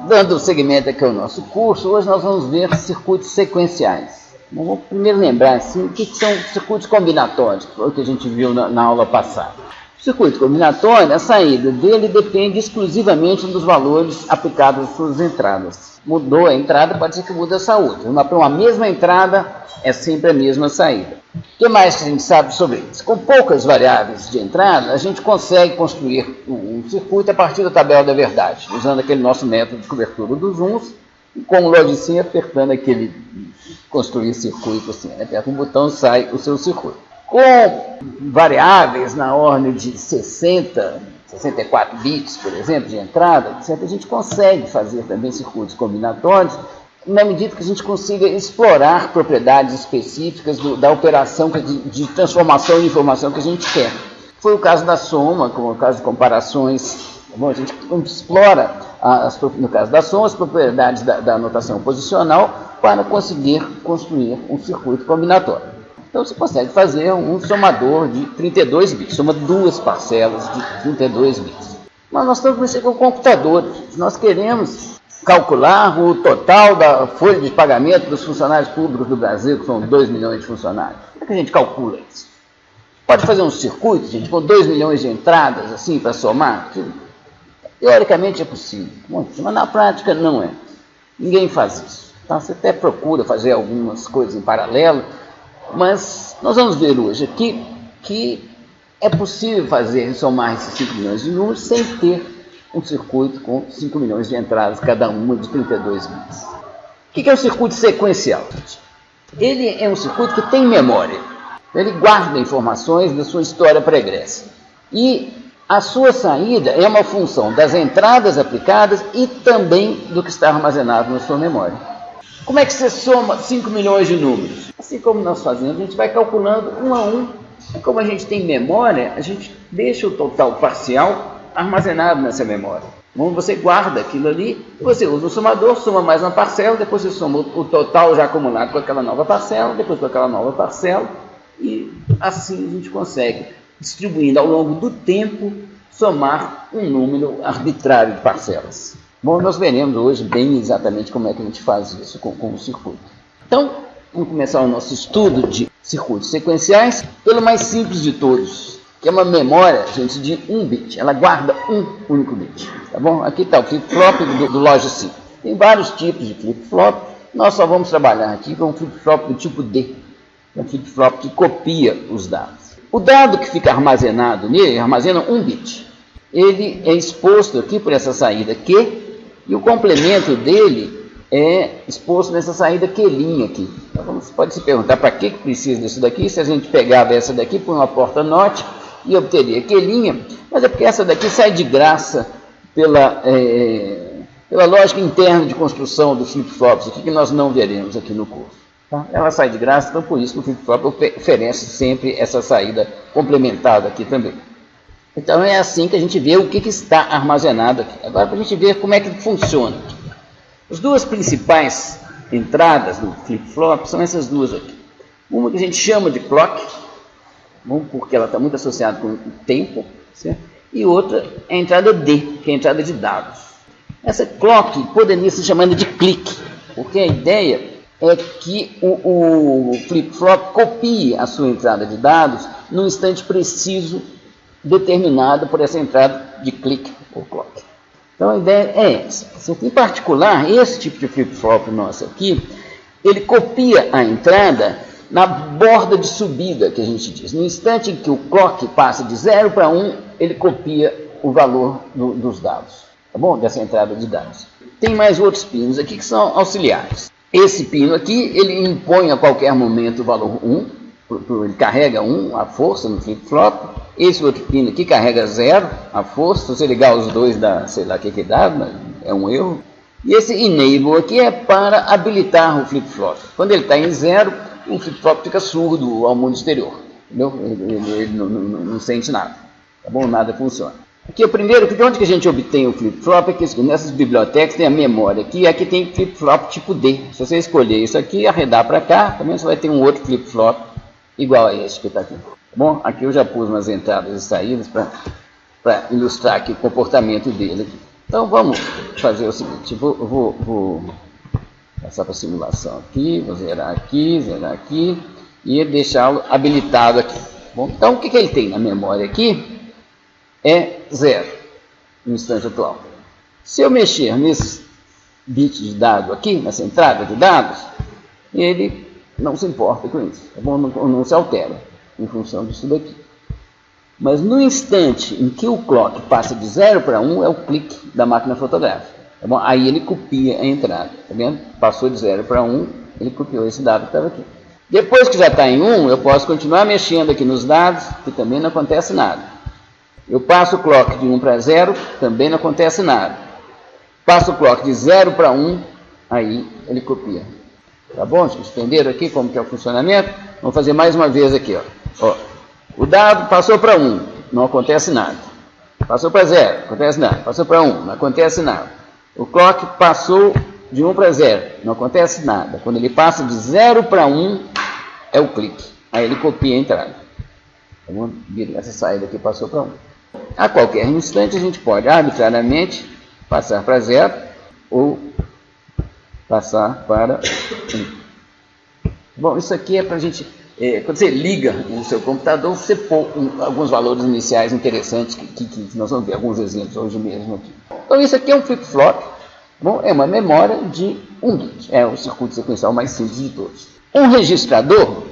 Dando segmento aqui ao nosso curso, hoje nós vamos ver circuitos sequenciais. Vamos primeiro lembrar assim, o que são circuitos combinatórios, que foi o que a gente viu na aula passada. O circuito combinatório, a saída dele depende exclusivamente dos valores aplicados às suas entradas. Mudou a entrada, pode ser que mude a saúde. Para uma mesma entrada, é sempre a mesma saída. O que mais que a gente sabe sobre isso? Com poucas variáveis de entrada, a gente consegue construir um circuito a partir da tabela da verdade, usando aquele nosso método de cobertura dos uns, e com o logicinho apertando aquele construir circuito assim, né? Aperta um botão e sai o seu circuito. Com variáveis na ordem de 64 bits, por exemplo, de entrada, a gente consegue fazer também circuitos combinatórios, na medida que a gente consiga explorar propriedades específicas da operação de transformação de informação que a gente quer. Foi o caso da soma, como o caso de comparações. Bom, a gente explora, no caso da soma, as propriedades da notação posicional para conseguir construir um circuito combinatório. Então você consegue fazer um somador de 32 bits, soma duas parcelas de 32 bits. Mas nós estamos mexendo com computadores, nós queremos calcular o total da folha de pagamento dos funcionários públicos do Brasil, que são 2 milhões de funcionários. Como é que a gente calcula isso? Pode fazer um circuito, gente, com 2 milhões de entradas, assim, para somar? Teoricamente é possível, mas na prática não é. Ninguém faz isso. Então, você até procura fazer algumas coisas em paralelo, mas nós vamos ver hoje aqui que é possível somar esses 5 milhões de números sem ter um circuito com 5 milhões de entradas, cada uma de 32 bits. O que é um circuito sequencial? Ele é um circuito que tem memória. Ele guarda informações da sua história pregressa. E a sua saída é uma função das entradas aplicadas e também do que está armazenado na sua memória. Como é que você soma 5 milhões de números? Assim como nós fazemos, a gente vai calculando um a um. Como a gente tem memória, a gente deixa o total parcial armazenado nessa memória. Então, você guarda aquilo ali, você usa o somador, soma mais uma parcela, depois você soma o total já acumulado com aquela nova parcela, depois com aquela nova parcela, e assim a gente consegue, distribuindo ao longo do tempo, somar um número arbitrário de parcelas. Bom, nós veremos hoje bem exatamente como é que a gente faz isso com o circuito. Então, vamos começar o nosso estudo de circuitos sequenciais pelo mais simples de todos, que é uma memória, gente, de 1 bit. Ela guarda um único bit, tá bom? Aqui está o flip-flop do Logic. Tem vários tipos de flip-flop. Nós só vamos trabalhar aqui com um flip-flop do tipo D, é um flip-flop que copia os dados. O dado que fica armazenado nele, armazena 1 bit. Ele é exposto aqui por essa saída Q, e o complemento dele é exposto nessa saída Q' aqui. Então, você pode se perguntar para que precisa disso daqui, se a gente pegava essa daqui por uma porta NOT e obteria Q', mas é porque essa daqui sai de graça pela lógica interna de construção dos flip-flops, aqui que nós não veremos aqui no curso. Tá? Ela sai de graça, então por isso que o flip-flop oferece sempre essa saída complementada aqui também. Então é assim que a gente vê o que está armazenado aqui. Agora para a gente ver como é que funciona. As duas principais entradas do flip-flop são essas duas aqui. Uma que a gente chama de clock, porque ela está muito associada com o tempo, certo? E outra é a entrada D, que é a entrada de dados. Essa clock poderia ser chamada de click, porque a ideia é que o flip-flop copie a sua entrada de dados num instante preciso determinado por essa entrada de click ou clock. Então a ideia é essa. Em particular, esse tipo de flip-flop nosso aqui, ele copia a entrada na borda de subida, que a gente diz. No instante em que o clock passa de 0 para 1, ele copia o valor dos dados, tá bom? Dessa entrada de dados. Tem mais outros pinos aqui que são auxiliares. Esse pino aqui, ele impõe a qualquer momento o valor 1, ele carrega 1, a força no flip-flop. Esse outro pino aqui carrega 0, a força. Se você ligar os dois, dá, sei lá o que dá, mas é um erro. E esse enable aqui é para habilitar o flip-flop. Quando ele está em 0, o flip-flop fica surdo ao mundo exterior. Entendeu? Ele não sente nada. Tá bom? Nada funciona. Aqui o primeiro, de onde que a gente obtém o flip-flop? É que nessas bibliotecas tem a memória aqui, e aqui tem flip-flop tipo D. Se você escolher isso aqui e arredar para cá, também você vai ter um outro flip-flop igual a esse que está aqui. Tá bom? Aqui eu já pus umas entradas e saídas para ilustrar aqui o comportamento dele aqui. Então vamos fazer o seguinte, vou passar para a simulação aqui, vou zerar aqui e deixá-lo habilitado aqui. Bom, então o que ele tem na memória aqui é 0 no instante atual. Se eu mexer nesse bit de dado aqui, nessa entrada de dados, ele não se importa com isso, tá bom? Não se altera em função disso daqui. Mas no instante em que o clock passa de 0 para 1, é o clique da máquina fotográfica. Tá bom? Aí ele copia a entrada. Tá vendo? Passou de 0 para 1, ele copiou esse dado que estava aqui. Depois que já está em 1, eu posso continuar mexendo aqui nos dados, que também não acontece nada. Eu passo o clock de 1 para 0, também não acontece nada. Passo o clock de 0 para 1, aí ele copia. Tá bom? Vocês entenderam aqui como que é o funcionamento? Vamos fazer mais uma vez aqui. Ó. O dado passou para 1, não acontece nada. Passou para 0, não acontece nada. Passou para 1, não acontece nada. O clock passou de 1 para 0, não acontece nada. Quando ele passa de 0 para 1, é o clique. Aí ele copia a entrada. Vamos ver essa saída aqui passou para 1. A qualquer instante a gente pode arbitrariamente passar para 0 ou passar para 1. Bom, isso aqui é para a gente... quando você liga no seu computador, você pôr alguns valores iniciais interessantes que nós vamos ver alguns exemplos hoje mesmo aqui. Então isso aqui é um flip-flop, é uma memória de 1 bit, é o circuito sequencial mais simples de todos. Um registrador,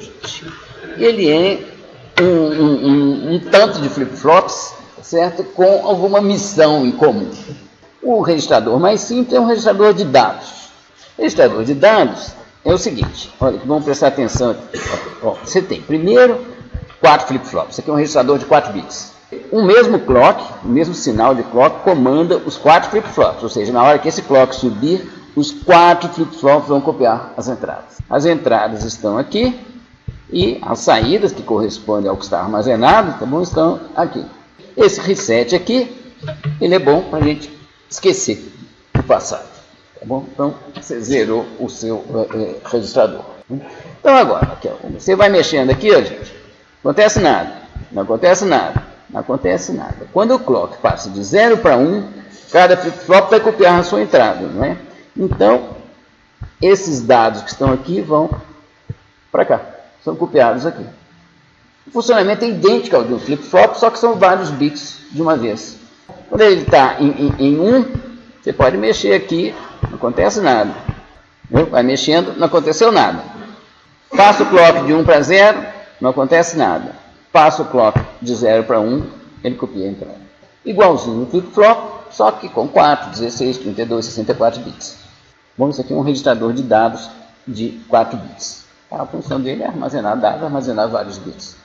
ele é um tanto de flip-flops, certo? Com alguma missão em comum. O registrador mais simples é um registrador de dados. O registrador de dados é o seguinte, olha, vamos prestar atenção aqui. Ó, você tem, primeiro, 4 flip-flops. Isso aqui é um registrador de 4 bits. O mesmo clock, o mesmo sinal de clock, comanda os 4 flip-flops. Ou seja, na hora que esse clock subir, os 4 flip-flops vão copiar as entradas. As entradas estão aqui e as saídas, que correspondem ao que está armazenado, tá bom, estão aqui. Esse reset aqui, ele é bom para a gente esquecer o passado. Tá bom? Então, você zerou o seu registrador. Então, agora, aqui, ó, você vai mexendo aqui, ó, gente, não acontece nada, não acontece nada, não acontece nada. Quando o clock passa de 0 para 1, cada flip-flop vai copiar a sua entrada, não é? Então, esses dados que estão aqui vão para cá, são copiados aqui. O funcionamento é idêntico ao de um flip-flop, só que são vários bits de uma vez. Quando ele está em 1, você pode mexer aqui, não acontece nada. Vai mexendo, não aconteceu nada. Passa o clock de 1 para 0, não acontece nada. Passa o clock de 0 para 1, ele copia a entrada. Igualzinho no flip-flop, só que com 4, 16, 32, 64 bits. Bom, isso aqui é um registrador de dados de 4 bits. A função dele é armazenar dados, armazenar vários bits.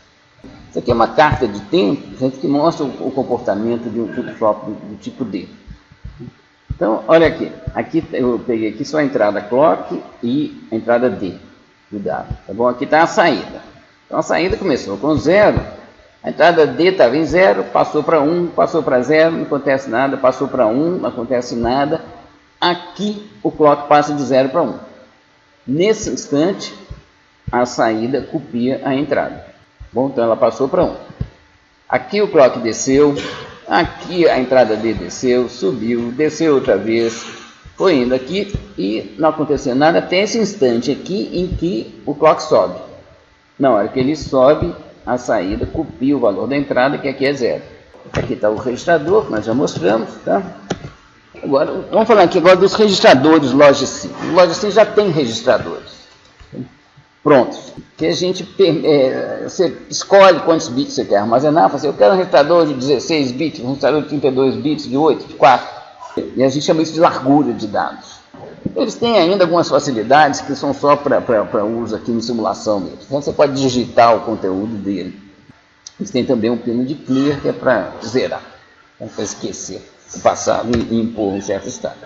Isso aqui é uma carta de tempo, gente, que mostra o comportamento de um flip-flop do tipo D. Então, olha aqui. Aqui eu peguei aqui só a entrada clock e a entrada D do dado. Tá bom? Aqui está a saída. Então, a saída começou com 0. A entrada D estava em 0, passou para 1, passou para 0, não acontece nada. Passou para 1, não acontece nada. Aqui o clock passa de 0 para 1. Nesse instante, a saída copia a entrada. Bom, então ela passou para 1. Aqui o clock desceu, aqui a entrada D desceu, subiu, desceu outra vez, foi indo aqui e não aconteceu nada até esse instante aqui em que o clock sobe. Na hora que ele sobe, a saída copia o valor da entrada, que aqui é 0. Aqui está o registrador, que nós já mostramos, tá? Agora, vamos falar aqui agora dos registradores Logic. O Logic já tem registradores prontos, que a gente você escolhe quantos bits você quer armazenar. Você, eu quero um registrador de 16 bits, um registrador de 32 bits, de 8, de 4, e a gente chama isso de largura de dados. Eles têm ainda algumas facilidades que são só para uso aqui em simulação mesmo. Então você pode digitar o conteúdo dele. Eles têm também um pino de clear, que é para zerar, para esquecer o passado e impor um certo estado.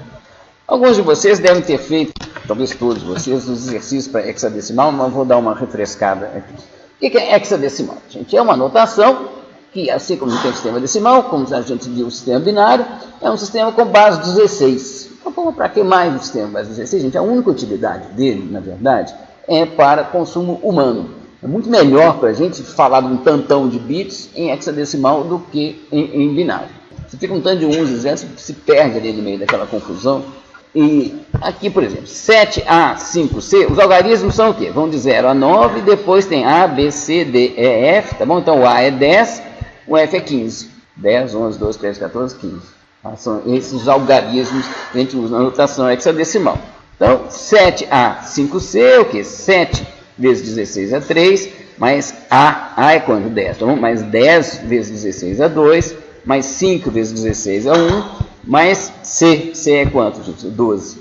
Alguns de vocês devem ter feito, talvez todos vocês, os exercícios para hexadecimal, mas vou dar uma refrescada aqui. O que é hexadecimal? Gente, é uma notação que, assim como tem sistema decimal, como a gente viu o sistema binário, é um sistema com base 16. Então, para que mais um sistema com base 16? Gente, a única utilidade dele, na verdade, é para consumo humano. É muito melhor para a gente falar de um tantão de bits em hexadecimal do que em binário. Você fica um tanto de 1 e 0, você se perde ali no meio daquela confusão. E aqui, por exemplo, 7A, 5C, os algarismos são o quê? Vão de 0 a 9, depois tem A, B, C, D, E, F, tá bom? Então o A é 10, o F é 15. 10, 11, 12, 13, 14, 15. São esses os algarismos que a gente usa na notação hexadecimal. Então, 7A, 5C é o quê? 7 vezes 16 é 3, mais A é quanto? 10, tá bom? Mais 10 vezes 16 é 2, mais 5 vezes 16 é 1, mais C é quanto, gente? 12.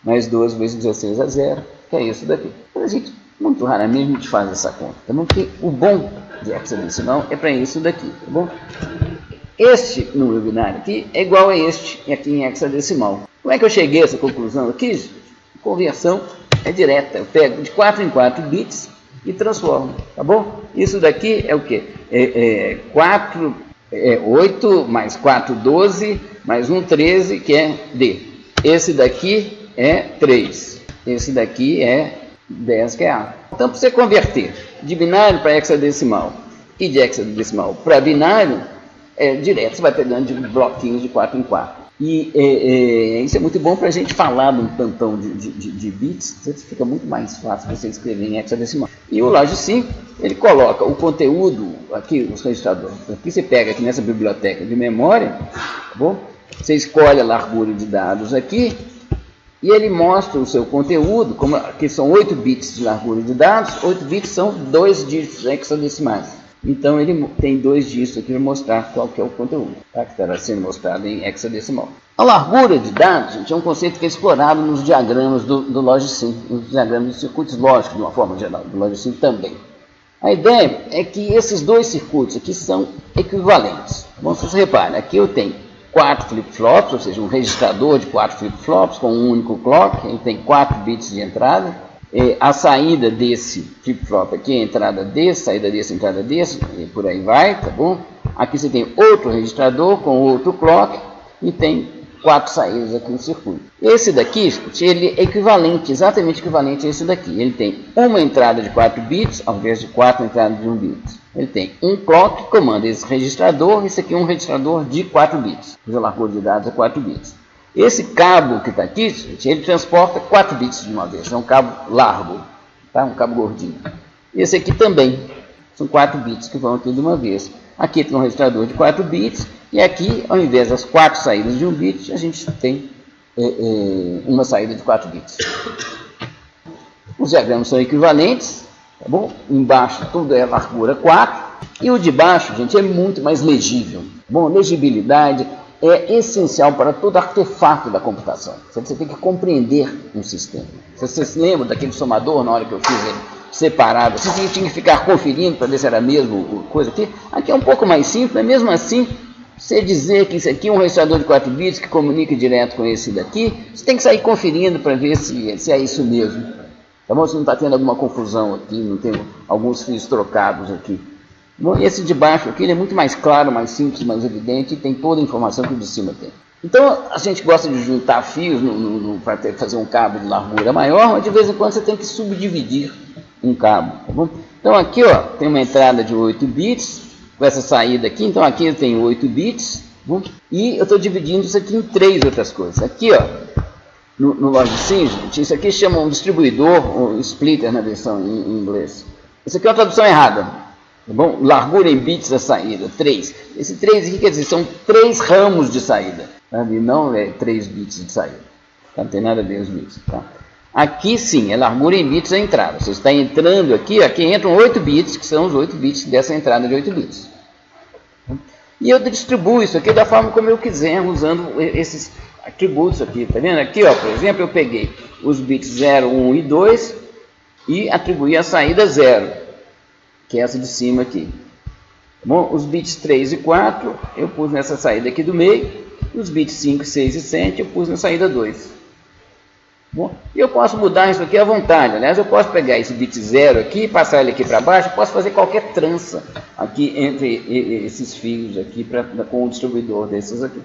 Mais 12 vezes 16 é 0, que é isso daqui. Mas a gente, muito raramente, a gente faz essa conta, tá bom? Porque o bom de hexadecimal é para isso daqui, tá bom? Este número binário aqui é igual a este aqui em hexadecimal. Como é que eu cheguei a essa conclusão aqui, gente? A conversão é direta. Eu pego de 4 em 4 bits e transformo, tá bom? Isso daqui é o quê? 8 mais 4, 12, mais 1, 13, que é D. Esse daqui é 3. Esse daqui é 10, que é A. Então, para você converter de binário para hexadecimal e de hexadecimal para binário, direto, você vai pegando de bloquinhos de 4 em 4. E isso é muito bom para a gente falar de um tantão de bits, fica muito mais fácil você escrever em hexadecimal. E o Logicsim, ele coloca o conteúdo, aqui, os registradores, aqui você pega aqui nessa biblioteca de memória, tá bom? Você escolhe a largura de dados aqui, e ele mostra o seu conteúdo, como aqui são 8 bits de largura de dados, 8 bits são 2 dígitos hexadecimais. Então ele tem 2 dígitos aqui para mostrar qual que é o conteúdo, tá? Que estará sendo mostrado em hexadecimal. A largura de dados, gente, é um conceito que é explorado nos diagramas do Logicsim, nos diagramas de circuitos lógicos, de uma forma geral, do Logicsim também. A ideia é que esses dois circuitos aqui são equivalentes. Bom, se você repara, aqui eu tenho 4 flip-flops, ou seja, um registrador de 4 flip-flops com um único clock, ele tem 4 bits de entrada. A saída desse flip-flop aqui é a entrada desse, saída desse, entrada desse, e por aí vai, tá bom? Aqui você tem outro registrador com outro clock e tem 4 saídas aqui no circuito. Esse daqui, ele é equivalente, exatamente equivalente a esse daqui. Ele tem uma entrada de 4 bits, ao invés de 4 entradas de 1 bit. Ele tem um clock que comanda esse registrador, esse aqui é um registrador de 4 bits, cuja largura de dados é 4 bits. Esse cabo que está aqui, gente, ele transporta 4 bits de uma vez, é um cabo largo, tá? Um cabo gordinho. Esse aqui também, são 4 bits que vão aqui de uma vez. Aqui tem um registrador de 4 bits, e aqui, ao invés das 4 saídas de 1 bit, a gente tem uma saída de 4 bits. Os diagramas são equivalentes, tá bom? Embaixo tudo é largura 4, e o de baixo, gente, é muito mais legível. Bom, legibilidade é essencial para todo artefato da computação. Você tem que compreender um sistema. Você se lembra daquele somador na hora que eu fiz ele separado? Você tinha que ficar conferindo para ver se era a mesma coisa aqui. Aqui é um pouco mais simples, mas mesmo assim, você dizer que isso aqui é um registrador de 4 bits que comunica direto com esse daqui, você tem que sair conferindo para ver se é isso mesmo. Tá bom? Se não está tendo alguma confusão aqui, não tem alguns fios trocados aqui. Bom, esse de baixo aqui ele é muito mais claro, mais simples, mais evidente e tem toda a informação que o de cima tem. Então, a gente gosta de juntar fios para fazer um cabo de largura maior, mas de vez em quando você tem que subdividir um cabo. Tá bom? Então, aqui ó, tem uma entrada de 8 bits, com essa saída aqui, então aqui eu tenho 8 bits, tá bom? E eu estou dividindo isso aqui em 3 outras coisas. Aqui ó, no Logicsim, gente, isso aqui chama um distribuidor, ou splitter na versão em inglês. Isso aqui é uma tradução errada. Tá bom? Largura em bits da saída, 3. Esse 3 aqui quer dizer, são 3 ramos de saída, sabe? Não é 3 bits de saída. Tá? Não tem nada a ver os bits. Tá? Aqui sim, é largura em bits da entrada. Você está entrando aqui, aqui entram 8 bits, que são os 8 bits dessa entrada de 8 bits. E eu distribuo isso aqui da forma como eu quiser, usando esses atributos aqui. Tá vendo? Aqui, ó, por exemplo, eu peguei os bits 0, 1 e 2 e atribuí a saída 0. Que é essa de cima aqui. Bom, os bits 3 e 4 eu pus nessa saída aqui do meio, e os bits 5, 6 e 7 eu pus na saída 2. Bom, e eu posso mudar isso aqui à vontade. Aliás, eu posso pegar esse bit 0 aqui, passar ele aqui para baixo, eu posso fazer qualquer trança aqui entre esses fios aqui com o distribuidor desses aqui.